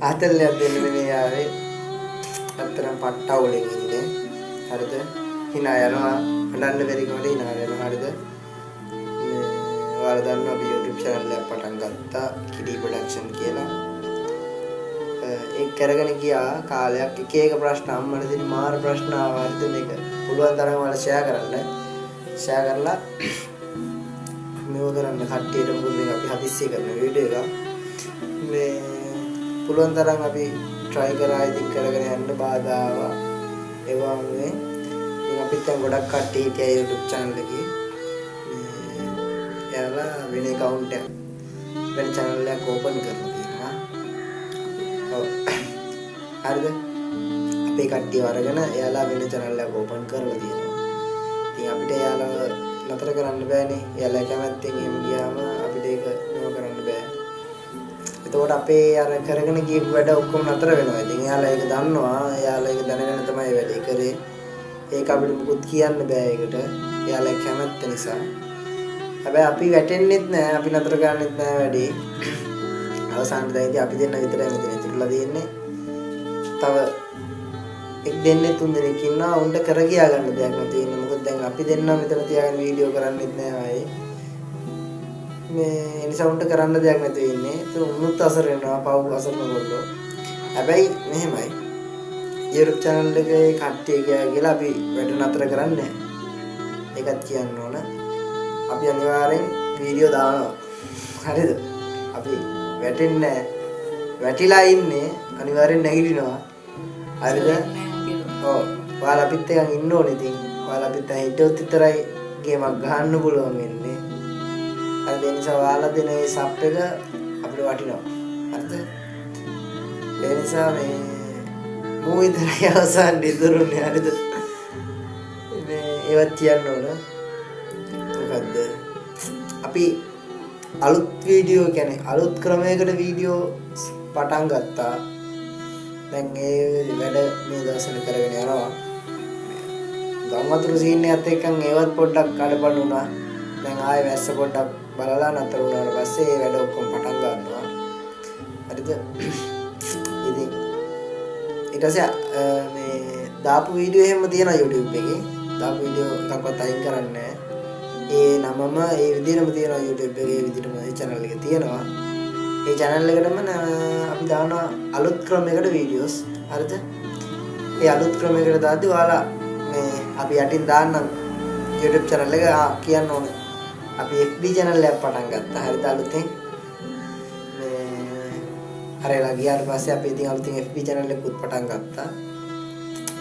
ආතල්ලයක් දෙන්න නෙමෙයි ආවේ. අතරම පට්ටවුලෙන් ඉන්නේ. හරිද? hina යනවා. හඳන්න බැරි කොට hina වෙනවා. හරිද? ඔයාලා දන්නවා අපි YouTube channel එකක් පටන් ගත්තා. කිඩි ප්‍රොඩක්ෂන් කියලා. ඒක කරගෙන ගියා කාලයක් එක ප්‍රශ්න අම්මට දෙන මාර ප්‍රශ්න ආවා. හරිද මේක? පුළුවන් තරම් ඔයාලා share කරන්න. share කරලා මේව කරන්න කට්ටියට මොකද මේක අපි හදිස්සිය කරන වීඩියෝ එකක්. මේ පුළුවන් තරම් අපි try කරා ඉතින් කරගෙන යන්න බාධා ආවා. ඒ වගේ ඉතින් අපිත් දැන් ගොඩක් කට්ටිය හිටියා YouTube channel එකේ. එයාලා වෙන account එකක් වෙන channel එකක් open කරලා තියෙනවා. ඔව්. හරිද? අපේ කට්ටිය වරගෙන එයාලා වෙන channel එකක් open කරලා තියෙනවා. ඉතින් අපිට එයාලා නතර කරන්න බෑනේ. එයාලා කැමැත්තෙන් එහෙම ගියාම අපිට ඒක නෝ කරන්න බෑ. එතකොට අපේ අර කරගෙන ගියපු වැඩ ඔක්කොම නතර වෙනවා. ඉතින් එයාලා ඒක දන්නවා. එයාලා ඒක දැනගෙන තමයි වැඩේ කරේ. ඒක අපිට මුකුත් කියන්න බෑ ඒකට. එයාලා කැමැත්ත නිසා. හැබැයි අපි වැටෙන්නෙත් නෑ. අපි නතර කරන්නෙත් නෑ වැඩේ. අවසානට දැන් ඉතින් අපි දෙන්න විතරයි මෙතන ඉතුරුලා තියෙන්නේ. තව එක් දෙන්නේ තුන් දෙනෙක් ඉන්නවා. උන්ට කර ගියා ගන්න දෙයක් නැති ඉන්නේ. මොකද දැන් අපි දෙන්න මෙතන තියාගෙන වීඩියෝ කරන්නෙත් නෑ ආයේ. මේ නිසා උන්ට කරන්න දෙයක් නැති ඉන්නේ. ඒක උනුත් අසර වෙනවා. පව් අසරන ගොල්ලෝ. හැබැයි මෙහෙමයි. YouTube channel එකේ කට්ටිය කියලා අපි වැඩ නතර කරන්නේ නෑ. ඒකත් කියන්න ඕන. අපි අනිවාර්යෙන් වීඩියෝ දානවා. හරිද? අපි වැටෙන්නේ නෑ. වැටිලා ඉන්නේ අනිවාර්යෙන් නැගිටිනවා. හරිද? ඔව්. ඔයාලා අපිත් එක්කන් ඉන්න ඕනේ ඉතින්. ඔයාලා අපිත් හිටියොත් විතරයි ගේමක් ගහන්න පුළුවන් වෙන්නේ. හරිද? ඒ නිසා ඔයාලා දෙන මේ සබ් එක අපිට වටිනවා. හරිද? ඒ නිසා මේ මූ විතරයි අවසන් ඉතුරුනේ. හරිද? මේ ඒවත් කියන්න ඕන. මොකද්ද? අපි අලුත් වීඩියෝ කියන්නේ අලුත් ක්‍රමයකට වීඩියෝ පටන් ගත්තා. දැන් ඒ වැඩ මේ දවස්වල කරගෙන යනවා. ගම්වතුරු සීන් එකත් එක්කන් ඒවත් පොඩ්ඩක් කඩපඩ වුණා. දැන් ආයෙ වැස්ස පොඩ්ඩක් බලලා නතර වුණාට පස්සේ ඒ වැඩ ඔක්කොම පටන් ගන්නවා. හරිද? ඉතින් ඊට පස්සේ මේ දාපු වීඩියෝ එහෙම තියෙනවා YouTube එකේ. දාපු වීඩියෝ එකක්වත් අයින් කරන්නේ නැහැ. ඒ නමම ඒ විදිහටම තියෙනවා YouTube එකේ. ඒ විදිහටම ඒ channel එකේ තියෙනවා. ඒ channel එකටම අපි දානවා අලුත් ක්‍රමයකට වීඩියෝස්. හරිද? ඒ අලුත් ක්‍රමයකට දාද්දි ඔයාලා මේ අපි යටින් දාන්නම් YouTube channel එක කියන්න ඕනේ. අපි FB channel එකක් පටන් ගත්තා. හරිද? අලුතෙන් මේ හරියලා ගියාට පස්සේ අපි ඉතින් අලුතෙන් FB channel එකකුත් පටන් ගත්තා.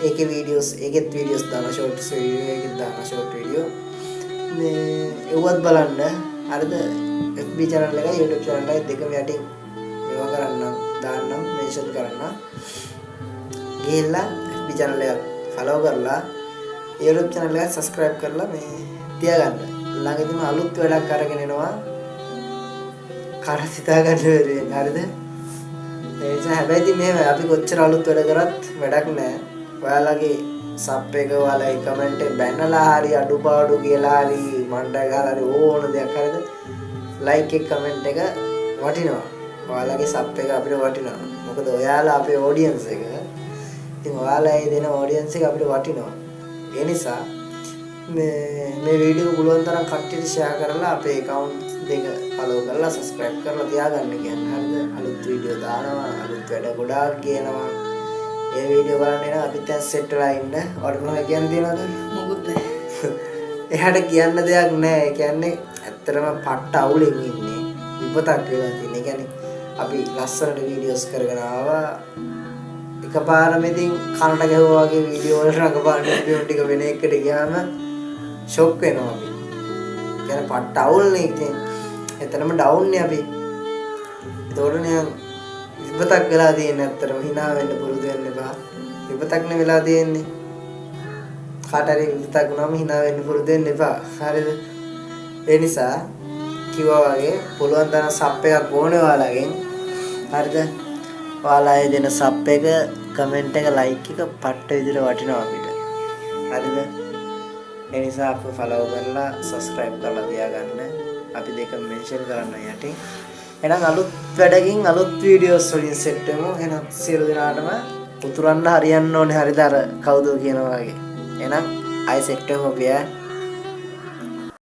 ඒකේ වීඩියෝස් ඒකෙත් වීඩියෝස් දානවා. shorts වීඩියෝ එකෙත් දානවා short වීඩියෝ. මේ ඒවත් බලන්න. හරිද? FB channel එකයි YouTube channel එකයි දෙකම යටින් මේවා කරන්න දාන්නම් මෙන්ෂන් කරන්න. ගිහිල්ලා FB channel එක follow කරලා YouTube channel එක subscribe කරලා මේ තියාගන්න. ළඟදීම අලුත් වැඩක් අරගෙන එනවා. කරසිතා ගන්න වෙන්නේ. හරිද? ඒ නිසා හැබැයි ඉතින් මේ අපි කොච්චර අලුත් වැඩ කරත් වැඩක් නැහැ. ඔයාලගේ සබ් එක ඔයාලගේ කමෙන්ට් එක බැනලා හරි අඩුපාඩු කියලා හරි මණ්ඩ ගහලා හරි ඕන දෙයක් හරිද? ලයික් එක කමෙන්ට් එක වටිනවා. ඔයාලගේ සබ් එක අපිට වටිනවා. මොකද ඔයාලා අපේ ඔඩියන්ස් එක. ඉතින් ඔයාලා ඒ දෙන ඔඩියන්ස් එක අපිට වටිනවා. ඒ නිසා මේ වීඩියෝ පුළුවන් තරම් කට්ටියට ෂෙයා කරලා අපේ account දෙක follow කරලා subscribe කරලා තියාගන්න කියන්නේ. හරිද? අලුත් වීඩියෝ දානවා, අලුත් වැඩ ගොඩාක් කියනවා. ඒ වීඩියෝ බලන්න එන අපිත් දැන් සෙට් වෙලා ඉන්න. ඔයාලට මොනවද කියන්න තියෙනවද? මොකුත් නැහැ. එහාට කියන්න දෙයක් නැහැ. ඒ කියන්නේ ඇත්තටම පට්ට අවුලෙන් ඉන්නේ. විපතක් වෙලා තියෙන. ඒ කියන්නේ අපි ලස්සනට වීඩියෝස් කරගෙන ආවා. එකපාරම ඉතින් කනට ගැහුවා වගේ වීඩියෝ වලට රඟපාන්න වීඩියෝ ටික වෙන එකට ගියාම ෂොක් වෙනවා අපි. කියන්නේ පට්ට අවුල්නේ ඉතින්. එතනම ඩවුන් නේ අපි. ඒතකොට නිකන් විපතක් වෙලා තියෙන්නේ ඇත්තටම hina වෙන්න පුරුදු වෙන්න එපා. විපතක් නේ වෙලා තියෙන්නේ. කාට හරි විපතක් වුණාම hina වෙන්න පුරුදු වෙන්න එපා. හරිද? ඒ නිසා කිව්වා වගේ පුළුවන් තරම් සබ් එකක් ඕනේ ඔයාලගෙන්. හරිද? ඔයාලා ඒ දෙන සබ් එක, කමෙන්ට් එක, ලයික් එක පට්ට විදිහට වටිනවා අපිට. හරිද? ඒ නිසා අපිව follow කරලා subscribe කරලා තියාගන්න. අපි දෙක මෙන්ෂන් කරන්න යටින්. එහෙනම් අලුත් වැඩකින් අලුත් වීඩියෝස් වලින් සෙට් වෙමු. එහෙනම් සියලු දෙනාටම උතුරන්න හරියන්න ඕනේ හරිද අර කවුද කියනවා වගේ. එහෙනම් ආයෙ සෙට් වෙමු අපි ඈ.